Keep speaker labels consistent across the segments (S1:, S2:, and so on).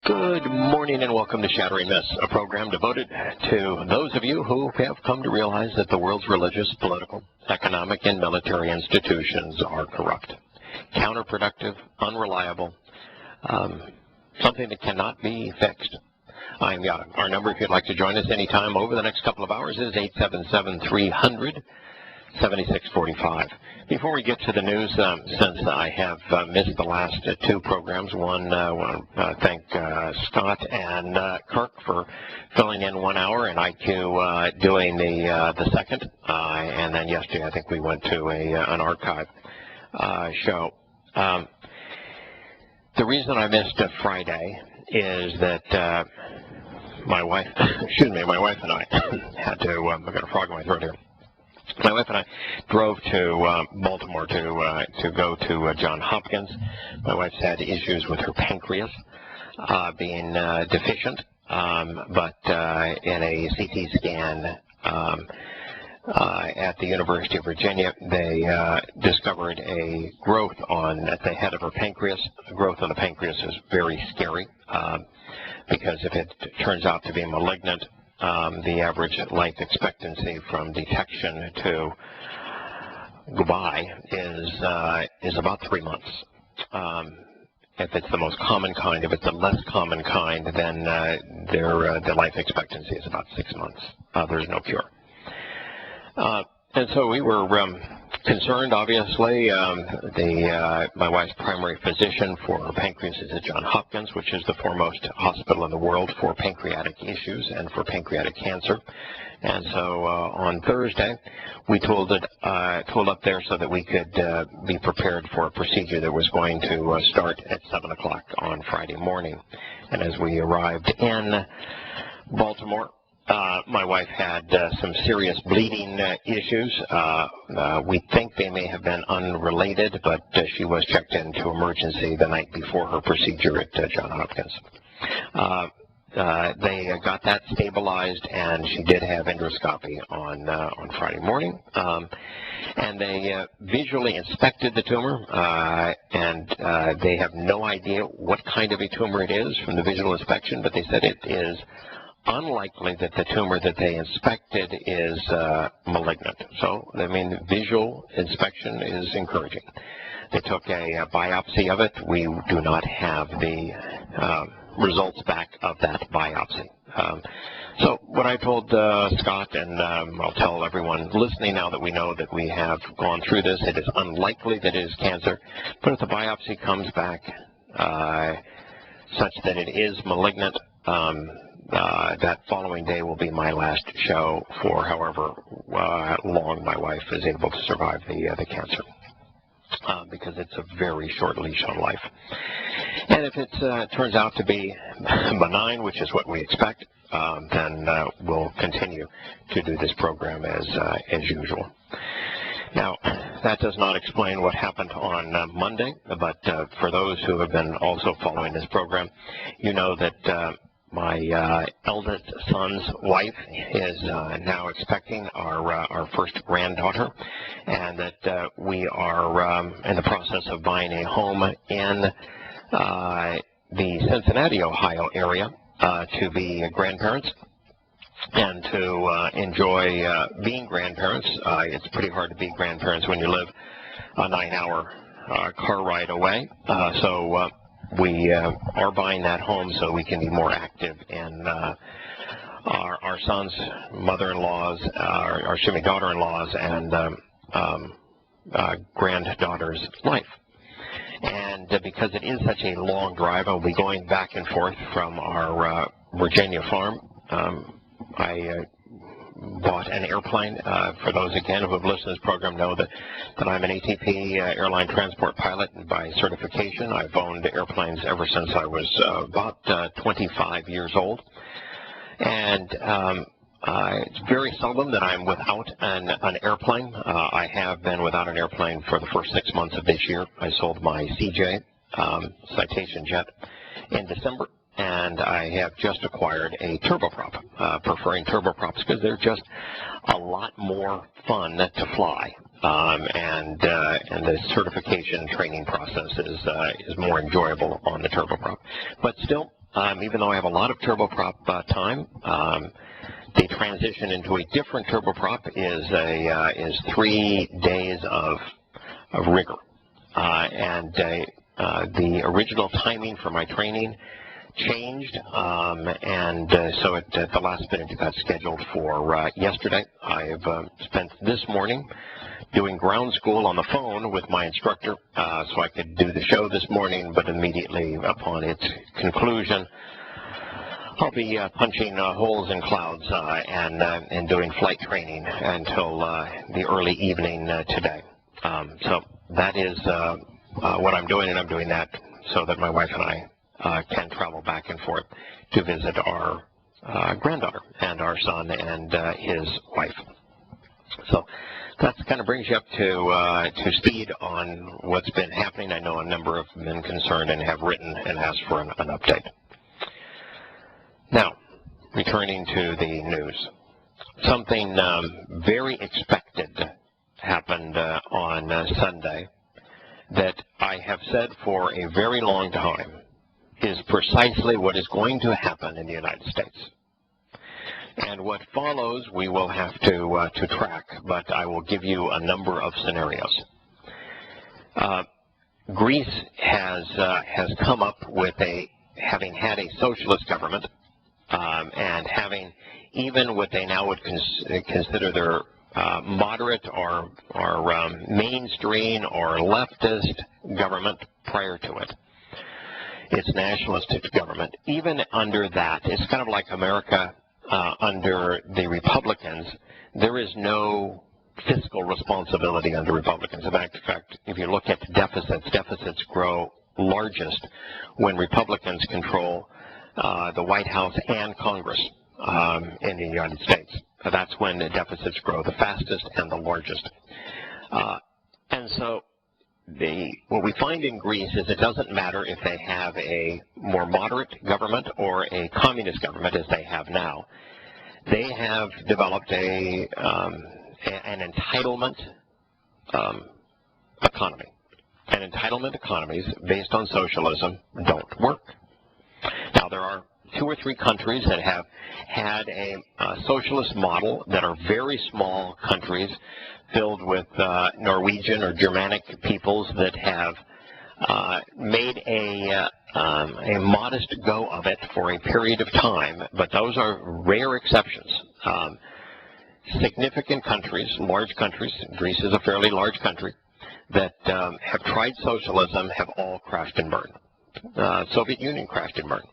S1: Good morning and welcome to Shattering Myths, a program devoted to those of you who have come to realize that the world's religious, political, economic, and military institutions are corrupt, counterproductive, unreliable, something that cannot be fixed. I'm Yahowah. Our number, if you'd like to join us anytime over the next couple of hours, is 877-300-7645. Before we get to the news, since I have missed the last two programs, I want to thank Scott and Kirk for filling in 1 hour and IQ doing the second. And then yesterday I think we went to an archive show. The reason I missed Friday is that my wife, my wife and I had to, I've got a frog in my throat here. My wife and I drove to Baltimore to go to Johns Hopkins. My wife's had issues with her pancreas being deficient, but in a CT scan at the University of Virginia, they discovered a growth at the head of her pancreas. The growth on the pancreas is very scary because if it turns out to be malignant, the average life expectancy from detection to goodbye is about 3 months. If it's the most common kind, if it's the less common kind, then their life expectancy is about 6 months. There's no cure. And so we were concerned, obviously. My wife's primary physician for her pancreas is at Johns Hopkins, which is the foremost hospital in the world for pancreatic issues and for pancreatic cancer. And so on Thursday, we tooled up there so that we could be prepared for a procedure that was going to start at 7 o'clock on Friday morning. And as we arrived in Baltimore, my wife had some serious bleeding issues. We think they may have been unrelated, but she was checked into emergency the night before her procedure at Johns Hopkins. They got that stabilized, and she did have endoscopy on Friday morning. And they visually inspected the tumor, and they have no idea what kind of a tumor it is from the visual inspection, but they said it is unlikely that the tumor that they inspected is malignant. So, I mean, the visual inspection is encouraging. They took a biopsy of it. We do not have the results back of that biopsy. So what I told Scott, and I'll tell everyone listening now that we know that we have gone through this, it is unlikely that it is cancer, but if the biopsy comes back such that it is malignant, that following day will be my last show for however long my wife is able to survive the cancer, because it's a very short leash on life. And if it turns out to be benign, which is what we expect, then we'll continue to do this program as usual. Now, that does not explain what happened on Monday, but for those who have been also following this program, you know that my eldest son's wife is now expecting our first granddaughter, and that we are in the process of buying a home in the Cincinnati, Ohio area to be grandparents and to enjoy being grandparents. It's pretty hard to be grandparents when you live a 9-hour car ride away. So we are buying that home so we can be more active in our son's mother-in-law's, daughter-in-law's and granddaughter's life. And because it is such a long drive, I'll be going back and forth from our Virginia farm. I bought an airplane. For those, again, who have listened to this program know that I'm an ATP airline transport pilot by certification. I've owned airplanes ever since I was about 25 years old. And it's very seldom that I'm without an airplane. I have been without an airplane for the first 6 months of this year. I sold my CJ Citation jet in December, and I have just acquired a turboprop, preferring turboprops because they're just a lot more fun to fly, and the certification training process is more enjoyable on the turboprop. But still, even though I have a lot of turboprop time. The transition into a different turboprop is 3 days of rigor. And the original timing for my training changed, so at the last minute it got scheduled for yesterday. I've spent this morning doing ground school on the phone with my instructor, so I could do the show this morning, but immediately upon its conclusion, I'll be punching holes in clouds and doing flight training until the early evening today. So that is what I'm doing, and I'm doing that so that my wife and I can travel back and forth to visit our granddaughter and our son and his wife. So that kind of brings you up to speed on what's been happening. I know a number of men concerned and have written and asked for an update. Now, returning to the news. Something very expected happened on Sunday that I have said for a very long time is precisely what is going to happen in the United States. And what follows we will have to track, but I will give you a number of scenarios. Greece has come up with having had a socialist government, and having even what they now would consider their moderate or mainstream or leftist government prior to it. It's nationalistic government. Even under that, it's kind of like America under the Republicans. There is no fiscal responsibility under Republicans. In fact, if you look at deficits grow largest when Republicans control the White House and Congress in the United States. That's when the deficits grow the fastest and the largest. And so what we find in Greece is it doesn't matter if they have a more moderate government or a communist government as they have now. They have developed an entitlement economy. And entitlement economies based on socialism don't work. Now, there are 2 or 3 countries that have had a socialist model that are very small countries filled with Norwegian or Germanic peoples that have made a modest go of it for a period of time, but those are rare exceptions. Significant countries, large countries, Greece is a fairly large country, that have tried socialism have all crashed and burned. Soviet Union crashed and burned.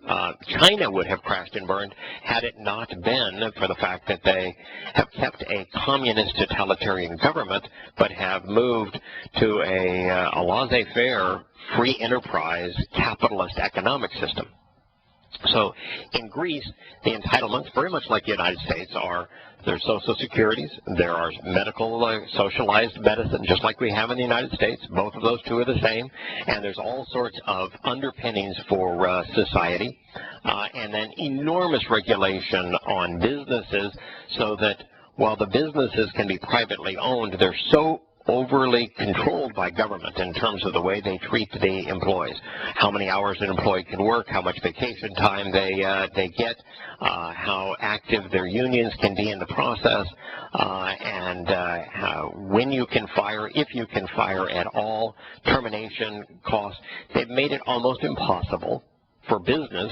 S1: China would have crashed and burned had it not been for the fact that they have kept a communist totalitarian government but have moved to a laissez-faire, free enterprise, capitalist economic system. So in Greece, the entitlements, very much like the United States, are there's social securities, there are medical, socialized medicine, just like we have in the United States. Both of those two are the same. And there's all sorts of underpinnings for society. And then enormous regulation on businesses so that while the businesses can be privately owned, they're so overly controlled by government in terms of the way they treat the employees, how many hours an employee can work, how much vacation time they get, how active their unions can be in the process, and when you can fire, if you can fire at all, termination costs. They've made it almost impossible for business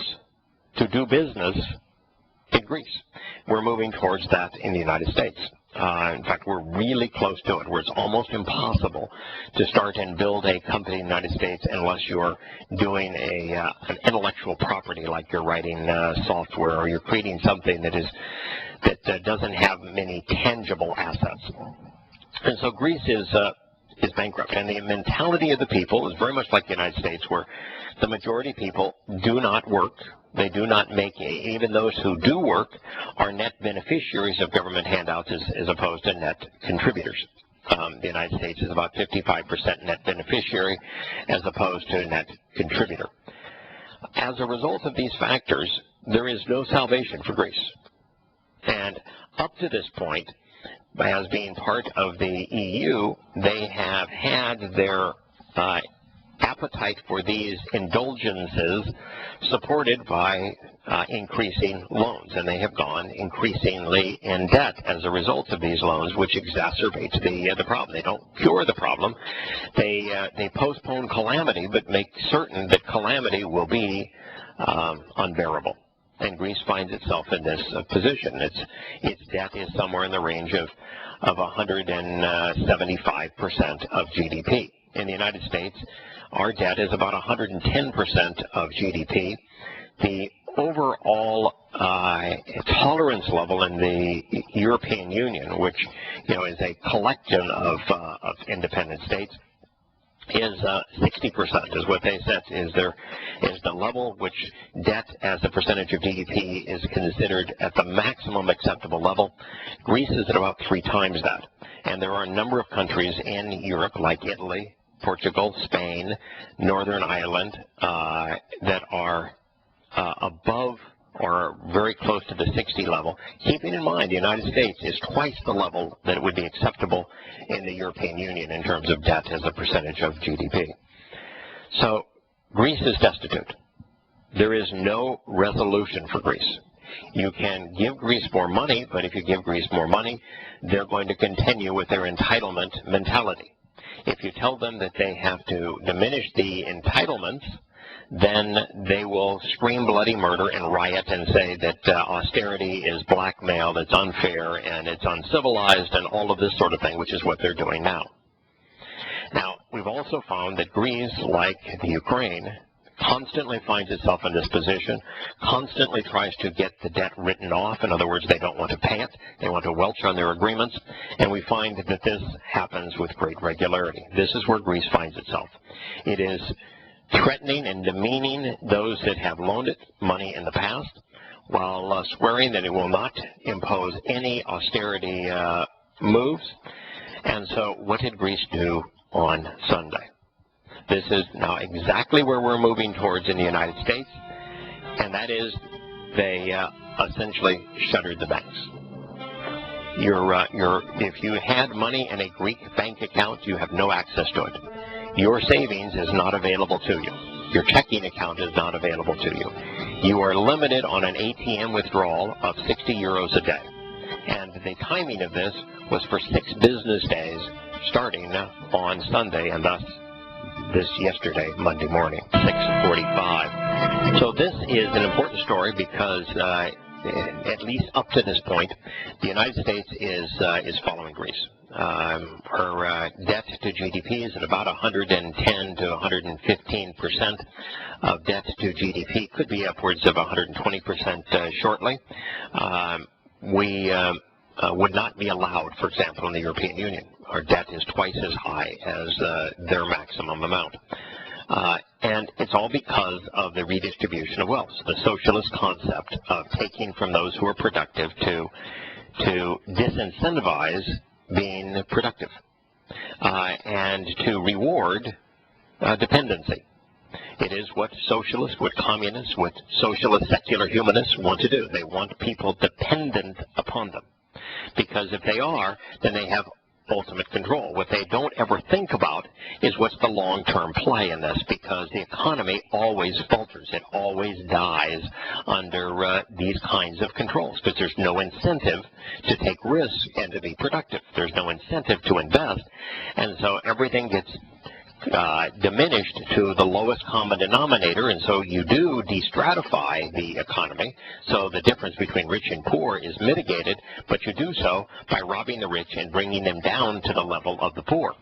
S1: to do business in Greece. We're moving towards that in the United States. In fact, we're really close to it, where it's almost impossible to start and build a company in the United States unless you're doing an intellectual property, like you're writing software or you're creating something that doesn't have many tangible assets. And so Greece is bankrupt, and the mentality of the people is very much like the United States, where the majority of people do not work. They do not make, even those who do work are net beneficiaries of government handouts as opposed to net contributors. The United States is about 55% net beneficiary as opposed to net contributor. As a result of these factors, there is no salvation for Greece. And up to this point, as being part of the EU, they have had their appetite for these indulgences supported by increasing loans, and they have gone increasingly in debt as a result of these loans, which exacerbates the problem. They don't cure the problem. They postpone calamity, but make certain that calamity will be unbearable. And Greece finds itself in this position. Its debt is somewhere in the range of 175% of GDP. In the United States, our debt is about 110% of GDP. The overall tolerance level in the European Union, which is a collection of independent states, is 60% is what they set is the level which debt as a percentage of GDP is considered at the maximum acceptable level. Greece is at about 3 times that. And there are a number of countries in Europe like Italy, Portugal, Spain, Northern Ireland that are above or very close to the 60 level, keeping in mind the United States is twice the level that would be acceptable in the European Union in terms of debt as a percentage of GDP. So Greece is destitute. There is no resolution for Greece. You can give Greece more money, but if you give Greece more money, they're going to continue with their entitlement mentality. If you tell them that they have to diminish the entitlements, then they will scream bloody murder and riot and say that austerity is blackmail, it's unfair, and it's uncivilized, and all of this sort of thing, which is what they're doing now. Now, we've also found that Greece, like the Ukraine, constantly finds itself in this position, constantly tries to get the debt written off. In other words, they don't want to pay it. They want to welch on their agreements. And we find that this happens with great regularity. This is where Greece finds itself. It is threatening and demeaning those that have loaned it money in the past, while swearing that it will not impose any austerity moves. And so what did Greece do on Sunday? This is now exactly where we're moving towards in the United States, and that is they essentially shuttered the banks. If you had money in a Greek bank account, you have no access to it. Your savings is not available to you. Your checking account is not available to you. You are limited on an ATM withdrawal of 60 euros a day. And the timing of this was for 6 business days starting on Sunday, and thus this yesterday, Monday morning, 6:45. So this is an important story because at least up to this point, the United States is following Greece. Her debt to GDP is at about 110 to 115% of debt to GDP. Could be upwards of 120% shortly. We would not be allowed, for example, in the European Union. Our debt is twice as high as their maximum amount. And it's all because of the redistribution of wealth, the socialist concept of taking from those who are productive to disincentivize being productive and to reward dependency. It is what socialists, what communists, what socialist secular humanists want to do. They want people dependent upon them. Because if they are, then they have ultimate control. What they don't ever think about is what's the long-term play in this, because the economy always falters. It always dies under these kinds of controls, because there's no incentive to take risks and to be productive. There's no incentive to invest, and so everything gets diminished to the lowest common denominator, and so you do destratify the economy. So the difference between rich and poor is mitigated, but you do so by robbing the rich and bringing them down to the level of the poor.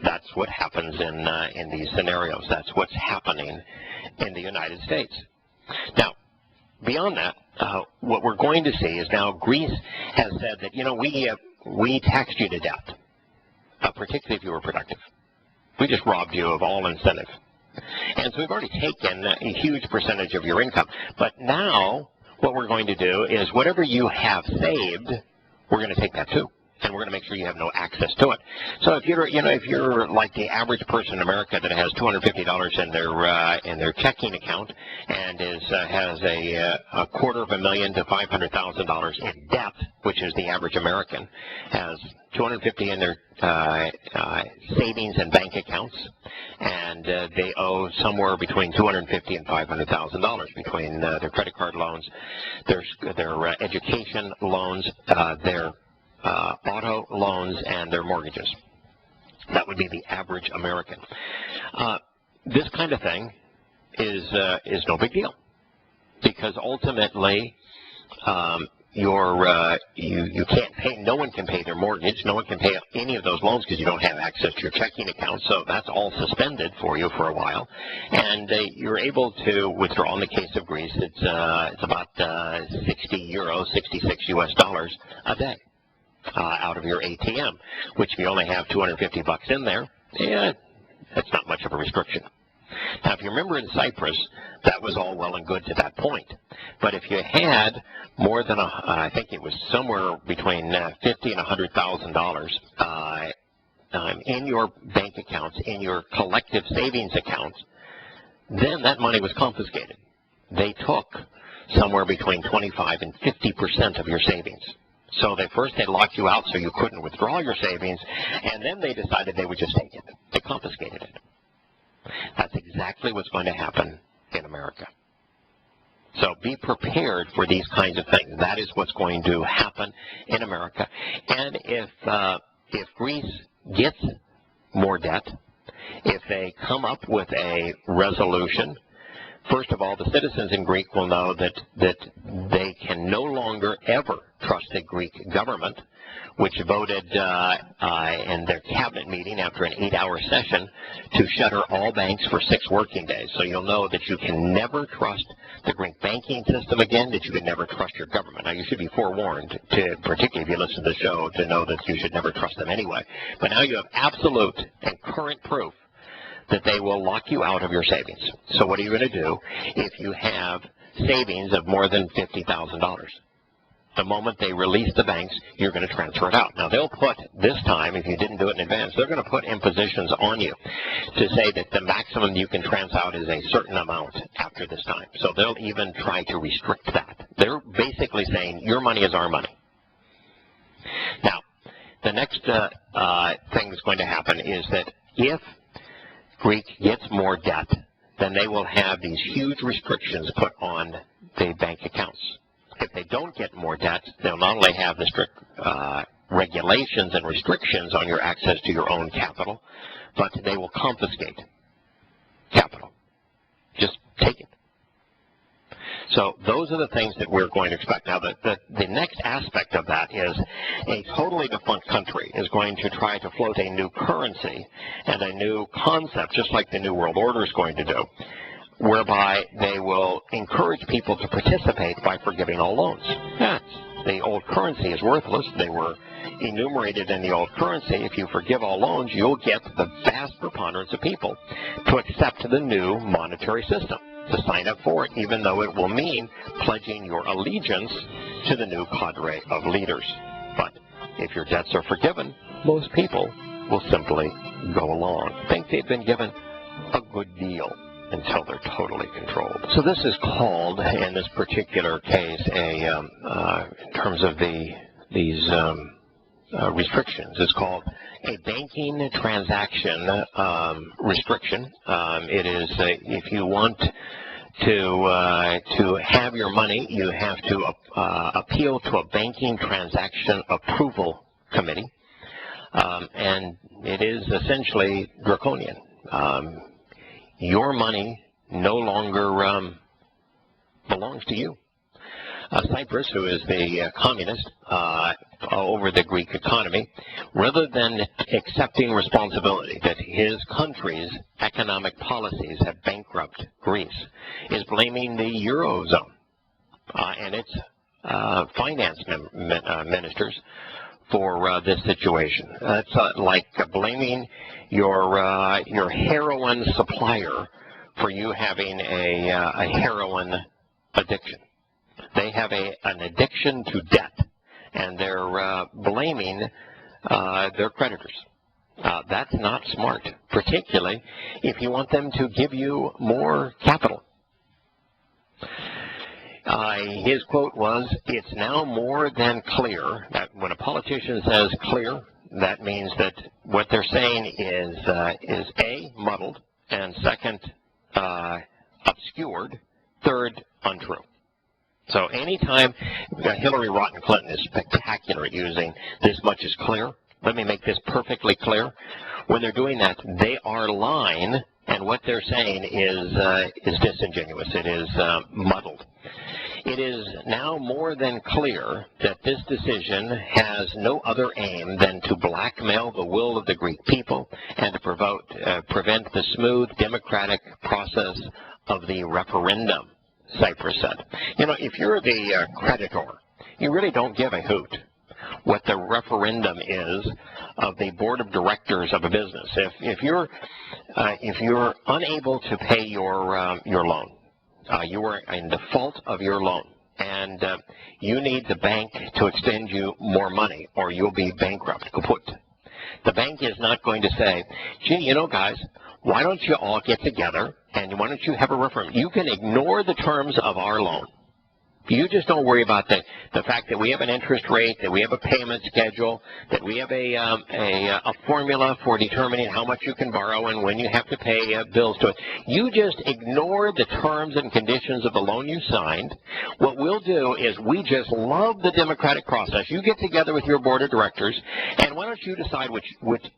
S1: That's what happens in these scenarios. That's what's happening in the United States. Now, beyond that, what we're going to see is now Greece has said that, we taxed you to death, particularly if you were productive. We just robbed you of all incentive. And so we've already taken a huge percentage of your income. But now what we're going to do is whatever you have saved, we're going to take that too. and we're going to make sure you have no access to it. So if you're like the average person in America that has $250 in their checking account and has a $250,000 to $500,000 in debt, which is the average American, has $250 in their savings and bank accounts, and they owe somewhere between $250,000 and $500,000 between their credit card loans, their education loans, their auto loans, and their mortgages. That would be the average American. This kind of thing is no big deal, because ultimately you can't pay. No one can pay their mortgage. No one can pay any of those loans because you don't have access to your checking account. So that's all suspended for you for a while, and you're able to withdraw. In the case of Greece, it's about 60 euros, $66 a day. Out of your ATM, which if you only have $250 in there, that's not much of a restriction. Now, if you remember in Cyprus, that was all well and good to that point. But if you had more than I think it was somewhere between $50,000 and $100,000 in your bank accounts, in your collective savings accounts, then that money was confiscated. They took somewhere between 25 and 50% of your savings. So first they locked you out so you couldn't withdraw your savings, and then they decided they would just take it. They confiscated it. That's exactly what's going to happen in America. So be prepared for these kinds of things. That is what's going to happen in America. And if Greece gets more debt, if they come up with a resolution, first of all, the citizens in Greece will know that they can no longer ever trust the Greek government, which voted in their cabinet meeting after an 8-hour session to shutter all banks for 6 working days. So you'll know that you can never trust the Greek banking system again, that you can never trust your government. Now, you should be forewarned, particularly if you listen to the show, to know that you should never trust them anyway. But now you have absolute and current proof that they will lock you out of your savings. So what are you going to do if you have savings of more than $50,000? The moment they release the banks, you're going to transfer it out. Now, they'll put, this time, if you didn't do it in advance, they're going to put impositions on you to say that the maximum you can transfer out is a certain amount after this time. So they'll even try to restrict that. They're basically saying, your money is our money. Now, the next thing that's going to happen is that if Greek gets more debt, then they will have these huge restrictions put on the bank accounts. If they don't get more debt, they'll not only have the strict regulations and restrictions on your access to your own capital, but they will confiscate capital. Just take it. So those are the things that we're going to expect. Now, the next aspect of that is a totally defunct country is going to try to float a new currency and a new concept, just like the New World Order is going to do, whereby they will encourage people to participate by forgiving all loans. The old currency is worthless. They were enumerated in the old currency. If you forgive all loans, you'll get the vast preponderance of people to accept the new monetary system, to sign up for it, even though it will mean pledging your allegiance to the new cadre of leaders. But if your debts are forgiven, most people will simply go along, think they've been given a good deal until they're totally controlled. So this is called, in this particular case, in terms of these restrictions, it's called a banking transaction restriction. It is if you want to have your money, you have to appeal to a banking transaction approval committee, and it is essentially draconian. Your money no longer belongs to you. Cyprus, who is the communist over the Greek economy, rather than accepting responsibility that his country's economic policies have bankrupted Greece, is blaming the Eurozone and its finance ministers for this situation. It's like blaming your heroin supplier for you having a heroin addiction. They have an addiction to debt, and they're blaming their creditors. That's not smart, particularly if you want them to give you more capital. His quote was, "It's now more than clear," that when a politician says clear, that means that what they're saying is A, muddled, and second, obscured, third, untrue. So anytime Hillary Rodham Clinton is spectacular at using "this much is clear," let me make this perfectly clear. When they're doing that, they are lying, and what they're saying is disingenuous. It is muddled. It is now more than clear that this decision has no other aim than to blackmail the will of the Greek people and to prevent the smooth democratic process of the referendum, Cyprus said. You know, if you're the creditor, you really don't give a hoot what the referendum is of the board of directors of a business. If you're unable to pay your loan, you are in default of your loan, and you need the bank to extend you more money, or you'll be bankrupt, kaput. The bank is not going to say, "Gee, you know, guys, why don't you all get together and why don't you have a referendum? You can ignore the terms of our loan. You just don't worry about the fact that we have an interest rate, that we have a payment schedule, that we have a formula for determining how much you can borrow and when you have to pay bills to it. You just ignore the terms and conditions of the loan you signed. What we'll do is we just love the democratic process. You get together with your board of directors, and why don't you decide what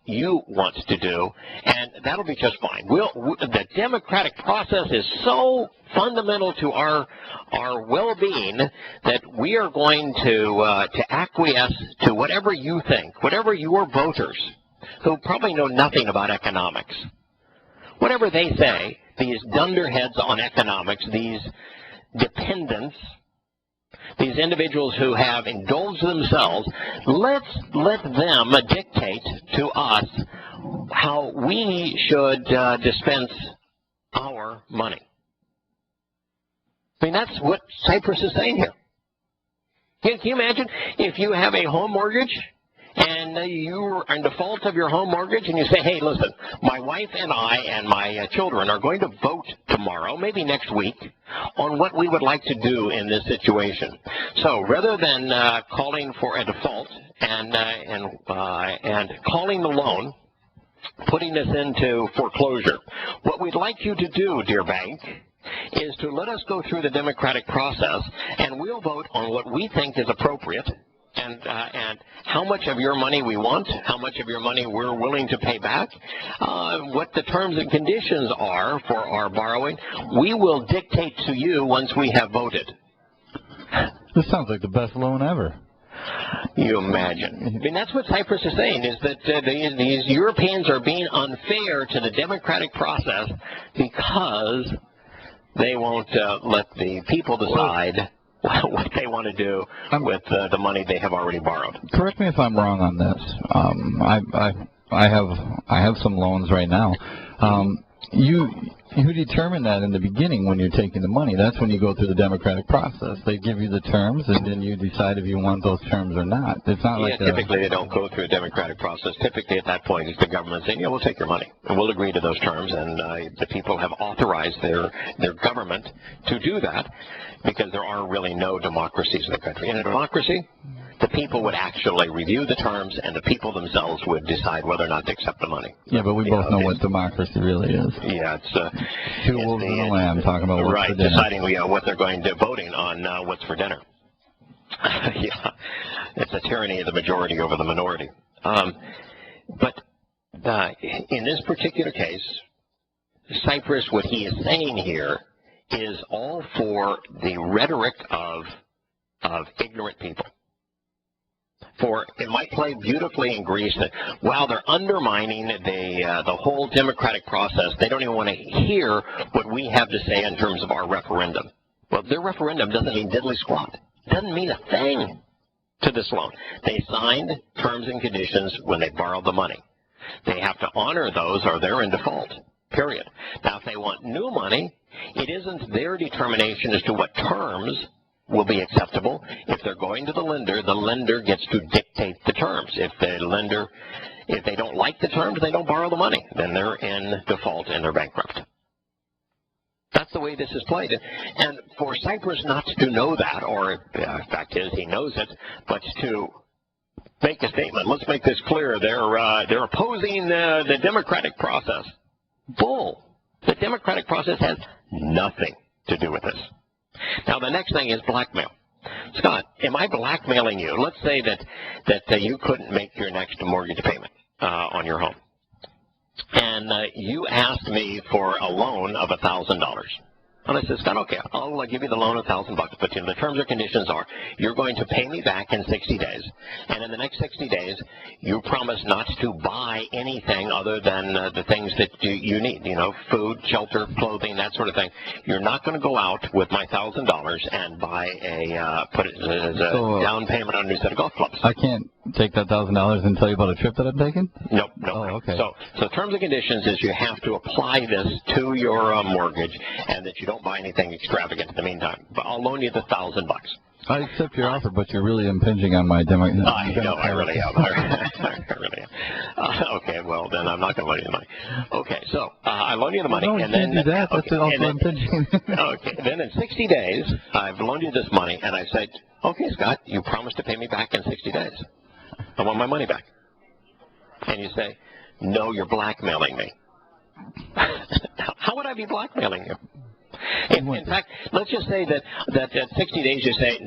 S1: you want to do, and that'll be just fine. The democratic process is so fundamental to our well-being that we are going to acquiesce to whatever you think, whatever your voters, who probably know nothing about economics, whatever they say, these dunderheads on economics, these dependents, these individuals who have indulged themselves, let them dictate to us how we should dispense our money. I mean, that's what Cyprus is saying here. Can you imagine if you have a home mortgage and you are in default of your home mortgage and you say, "Hey, listen, my wife and I and my children are going to vote tomorrow, maybe next week, on what we would like to do in this situation. So rather than calling for a default and calling the loan, putting this into foreclosure, what we'd like you to do, dear bank, is to let us go through the democratic process, and we'll vote on what we think is appropriate, and how much of your money we want, how much of your money we're willing to pay back, what the terms and conditions are for our borrowing. We will dictate to you once we have voted."
S2: This sounds like the best loan ever.
S1: You imagine. I mean, that's what Cyprus is saying, is that these Europeans are being unfair to the democratic process because they won't let the people decide what they want to do with the money they have already borrowed.
S2: Correct me if I'm wrong on this. I have some loans right now. You determine that in the beginning when you're taking the money. That's when you go through the democratic process. They give you the terms, and then you decide if you want those terms or not. It's not like
S1: typically they don't go through a democratic process. Typically at that point it's the government saying, "Yeah, we'll take your money, and we'll agree to those terms," and the people have authorized their government to do that, because there are really no democracies in the country. In a democracy, the people would actually review the terms, and the people themselves would decide whether or not to accept the money.
S2: Yeah, but we both know what democracy really is.
S1: Yeah, it's
S2: two wolves and a lamb talking about what's for dinner.
S1: Deciding what they're going to, voting on what's for dinner. Yeah, it's a tyranny of the majority over the minority. But in this particular case, Cyprus, what he is saying here is all for the rhetoric of ignorant people. For it might play beautifully in Greece that while they're undermining the whole democratic process, they don't even want to hear what we have to say in terms of our referendum. Well, their referendum doesn't mean diddly squat. It doesn't mean a thing to this loan. They signed terms and conditions when they borrowed the money. They have to honor those or they're in default, period. Now, if they want new money, it isn't their determination as to what terms will be acceptable. If they're going to the lender gets to dictate the terms. If they don't like the terms, they don't borrow the money. Then they're in default and they're bankrupt. That's the way this is played. And for Cyprus not to know that, or the fact is he knows it, but to make a statement, let's make this clear, they're opposing the democratic process. Bull. The democratic process has nothing to do with this. Now, the next thing is blackmail. Scott, am I blackmailing you? Let's say that you couldn't make your next mortgage payment on your home. And you asked me for a loan of $1,000. And I said, Scott, okay, I'll give you the loan of $1,000, but the terms or conditions are you're going to pay me back in 60 days. And in the next 60 days, you promise not to buy anything other than the things that you need, food, shelter, clothing, that sort of thing. You're not going to go out with my $1,000 and buy put it as a down payment on a new set of golf clubs.
S2: I can't take that $1,000 and tell you about a trip that I'm taking?
S1: Nope.
S2: Oh, okay.
S1: So terms and conditions is you have to apply this to your mortgage, and that you don't buy anything extravagant in the meantime. But I'll loan you the $1,000.
S2: I accept your offer, but you're really impinging on my
S1: I know, I really am. I really am. Okay, well, then I'm not going to loan you the money. Okay, so I loan you the money.
S2: No, you can't do that. That's also impinging.
S1: Okay, then in 60 days, I've loaned you this money, and I said, okay, Scott, you promised to pay me back in 60 days. I want my money back. And you say, no, you're blackmailing me. How would I be blackmailing you? In fact, let's just say that at 60 days you say,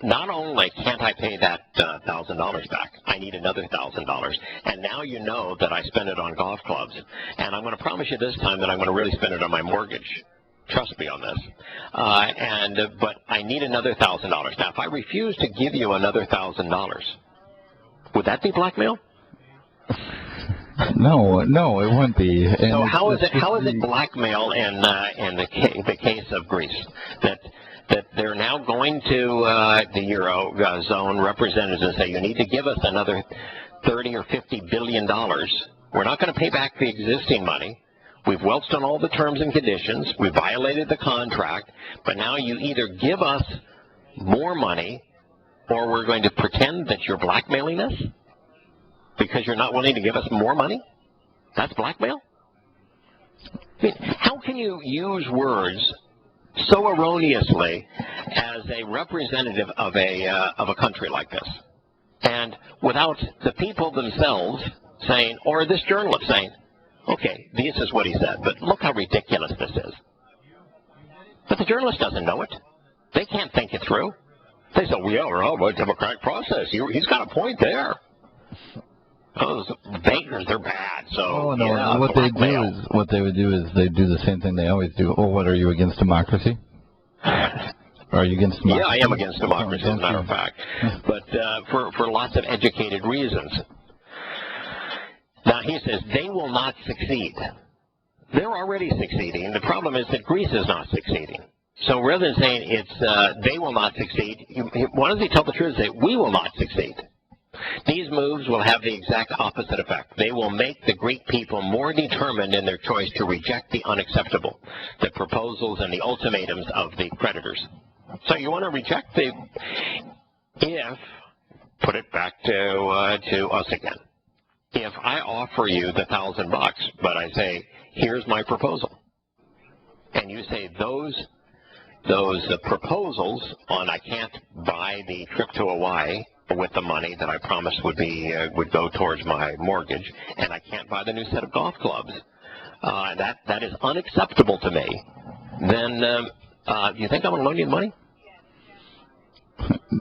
S1: not only can't I pay that $1,000 back, I need another $1,000. And now you know that I spend it on golf clubs. And I'm going to promise you this time that I'm going to really spend it on my mortgage. Trust me on this. But I need another $1,000. Now, if I refuse to give you another $1,000, would that be blackmail?
S2: No, it wouldn't be. And
S1: so how is it blackmail in the case of Greece? That they're now going to the Euro zone representatives and say, you need to give us another $30 or $50 billion. We're not going to pay back the existing money. We've welched on all the terms and conditions. We violated the contract. But now you either give us more money or we're going to pretend that you're blackmailing us because you're not willing to give us more money? That's blackmail? I mean, how can you use words so erroneously as a representative of a country like this, and without the people themselves saying, or this journalist saying, okay, this is what he said, but look how ridiculous this is. But the journalist doesn't know it. They can't think it through. They say, well, yeah, a democratic process. He's got a point there. Those bankers, they're bad. So
S2: what they would do is they do the same thing they always do. Oh, what, are you against democracy? Are you against democracy?
S1: Yeah, I am against democracy, as a matter of fact. But for lots of educated reasons. Now, he says they will not succeed. They're already succeeding. The problem is that Greece is not succeeding. So rather than saying they will not succeed, why doesn't he tell the truth and say, we will not succeed? These moves will have the exact opposite effect. They will make the Greek people more determined in their choice to reject the unacceptable, the proposals and the ultimatums of the creditors. So you want to reject put it back to us again. If I offer you the $1,000, but I say, here's my proposal, and you say those proposals on I can't buy the trip to Hawaii with the money that I promised would go towards my mortgage, and I can't buy the new set of golf clubs, that is unacceptable to me, then you think I'm going to loan you the money?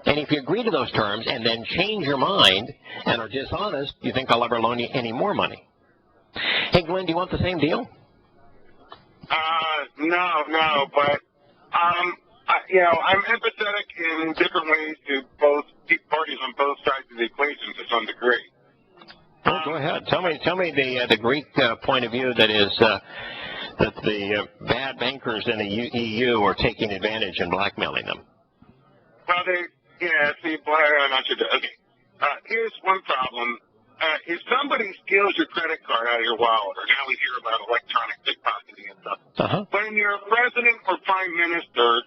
S1: And if you agree to those terms and then change your mind and are dishonest, you think I'll ever loan you any more money? Hey, Glenn, do you want the same deal?
S3: No, but I'm empathetic in different ways to both parties on both sides of the equation to some degree.
S1: Oh, go ahead. Tell me the Greek point of view that is that the bad bankers in the EU are taking advantage and blackmailing them.
S3: Well, here's one problem. If somebody steals your credit card out of your wallet, or now we hear about electronic pickpocketing and stuff, when you're a president or prime minister,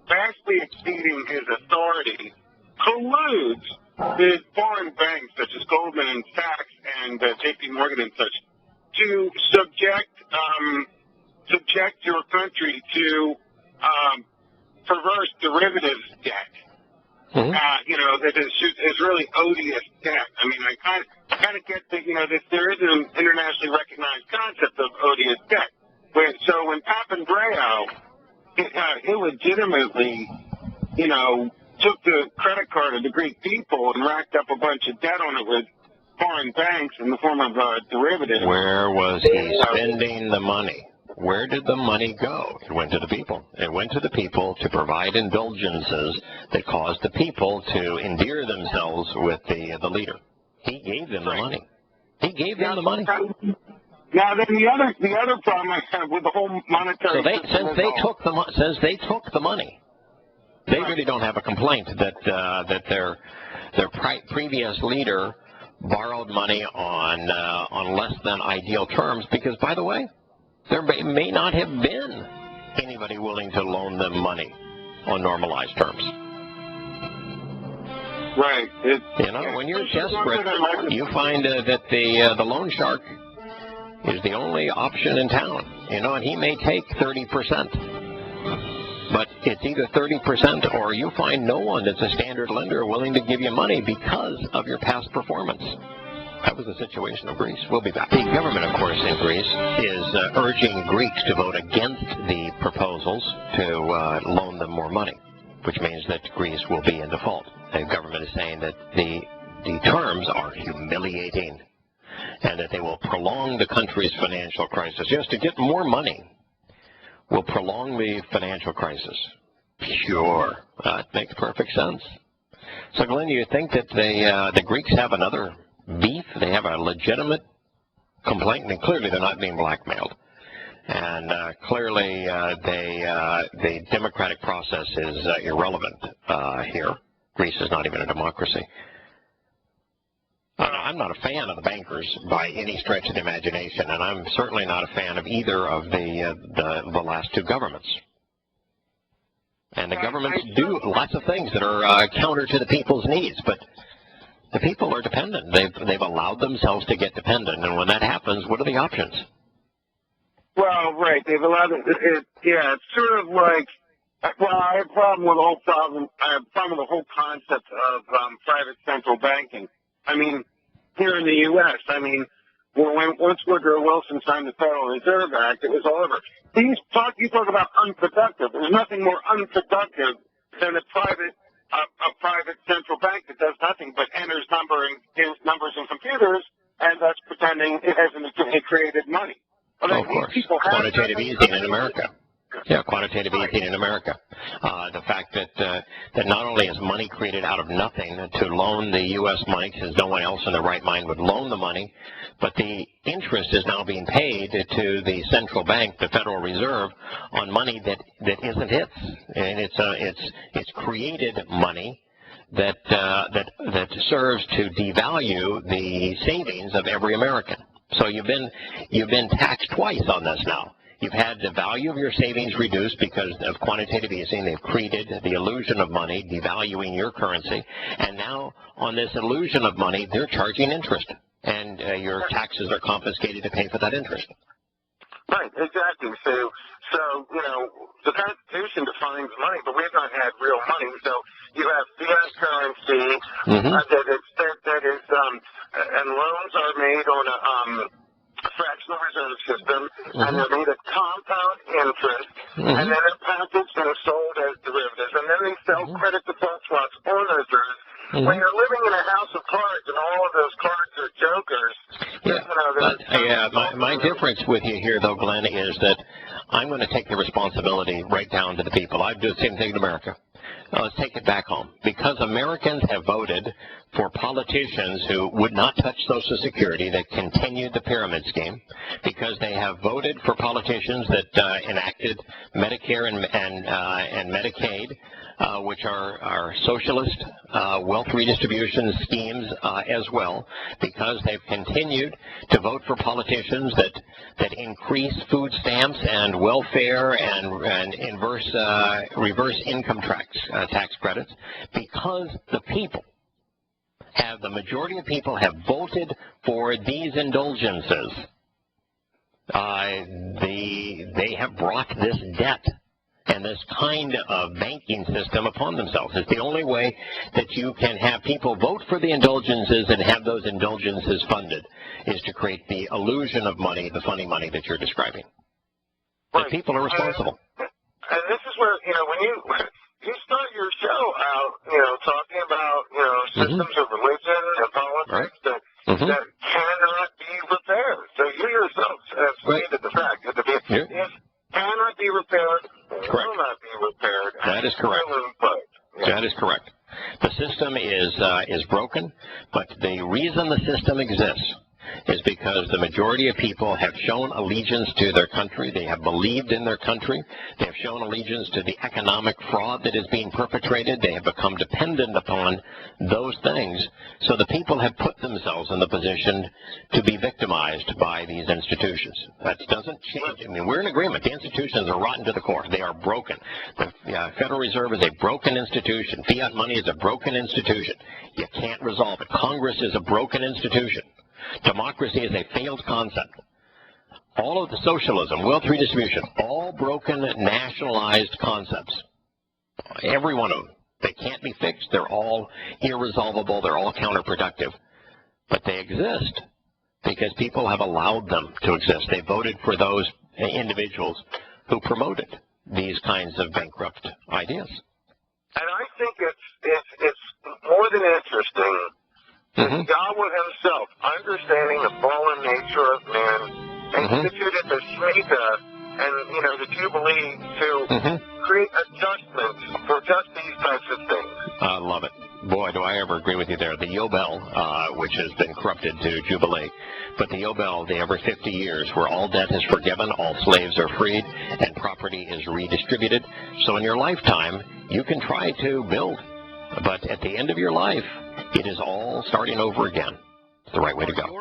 S3: vastly exceeding his authority, colludes with foreign banks such as Goldman and Sachs and J.P. Morgan and such to subject your country to perverse derivatives debt. That is really odious debt. I mean, I kind of get that, that there is an internationally recognized concept of odious debt. So when Papandreou illegitimately, took the credit card of the Greek people and racked up a bunch of debt on it with foreign banks in the form of derivatives.
S1: Where was he spending the money? Where did the money go? It went to the people. It went to the people to provide indulgences that caused the people to endear themselves with the leader. He gave them the money. He gave them the money.
S3: Now, then the other problem I have with the whole monetary system
S1: since they took the money, they really don't have a complaint that their previous leader borrowed money on less than ideal terms, because, by the way, there may not have been anybody willing to loan them money on normalized terms.
S3: Right.
S1: When you're desperate, you find that the loan shark is the only option in town. And he may take 30%. But it's either 30% or you find no one that's a standard lender willing to give you money because of your past performance. That was the situation of Greece. We'll be back. The government, of course, in Greece is urging Greeks to vote against the proposals to loan them more money, which means that Greece will be in default. The government is saying that the terms are humiliating and that they will prolong the country's financial crisis. Yes, to get more money will prolong the financial crisis. Sure. That makes perfect sense. So, Glenn, do you think that the Greeks have another beef? They have a legitimate complaint, and clearly they're not being blackmailed. And clearly the democratic process is irrelevant here. Greece is not even a democracy. I'm not a fan of the bankers by any stretch of the imagination, and I'm certainly not a fan of either of the last two governments. And the governments do lots of things that are counter to the people's needs, but the people are dependent. They've allowed themselves to get dependent, and when that happens, what are the options?
S3: Well, right. They've allowed it. It's sort of like. Well, I have a problem with the whole problem. I have a problem with the whole concept of private central banking. I mean, here in the U.S., once Woodrow Wilson signed the Federal Reserve Act, it was all over. You talk about unproductive. There's nothing more unproductive than a private central bank that does nothing but enters numbers in computers and thus pretending it hasn't created money.
S1: Well, of course. Quantitative easing in America. Yeah, quantitative easing in America. The fact that not only is money created out of nothing to loan the U.S. money, because no one else in their right mind would loan the money, but the interest is now being paid to the central bank, the Federal Reserve, on money that isn't its, and it's created money that serves to devalue the savings of every American. So you've been taxed twice on this now. You've had the value of your savings reduced because of quantitative easing. They've created the illusion of money, devaluing your currency. And now, on this illusion of money, they're charging interest. And your taxes are confiscated to pay for that interest.
S3: Right, exactly. So the Constitution defines money, but we've not had real money. So you have fiat currency that is, and loans are made on a fractional reserve system, and they're made at compound interest, and then they're packaged and sold as derivatives, and then they sell credit default swaps on those derivatives. When you're living in a house of cards and all of those cards are jokers,
S1: my difference with you here, though, Glenn, is that I'm going to take the responsibility right down to the people. I do the same thing in America. Let's take it back home. Because Americans have voted for politicians who would not touch Social Security, that continued the pyramid scheme, because they have voted for politicians that enacted Medicare and Medicaid which are socialist wealth redistribution schemes as well, because they've continued to vote for politicians that increase food stamps and welfare and reverse income tax credits, because the majority of people have voted for these indulgences. They have brought this debt and this kind of banking system upon themselves. It's the only way that you can have people vote for the indulgences and have those indulgences funded, is to create the illusion of money, the funny money that you're describing.
S3: Right.
S1: The people are responsible.
S3: And this is where, when you start your show out, talking about, systems of religion and politics that cannot be repaired. So you yourself have stated the fact that it cannot be repaired, will not be repaired.
S1: That is correct. That is correct. The system is broken, but the reason the system exists is because the majority of people have shown allegiance to their country. They have believed in their country. They have shown allegiance to the economic fraud that is being perpetrated. They have become dependent upon those things. So the people have put themselves in the position to be victimized by these institutions. That doesn't change. I mean, we're in agreement. The institutions are rotten to the core. They are broken. The Federal Reserve is a broken institution. Fiat money is a broken institution. You can't resolve it. Congress is a broken institution. Democracy is a failed concept. All of the socialism, wealth redistribution, all broken, nationalized concepts. Every one of them. They can't be fixed. They're all irresolvable. They're all counterproductive. But they exist because people have allowed them to exist. They voted for those individuals who promoted these kinds of bankrupt ideas.
S3: And I think it's more than interesting. Yahowah himself, understanding the fallen nature of man, instituted the Shemitah and, the Jubilee to create adjustments for just these types of things.
S1: I love it. Boy, do I ever agree with you there. The Yobel, which has been corrupted to Jubilee, but the Yobel, every 50 years, where all debt is forgiven, all slaves are freed, and property is redistributed. So in your lifetime, you can try to build, but at the end of your life, it is all starting over again. It's the right way to go.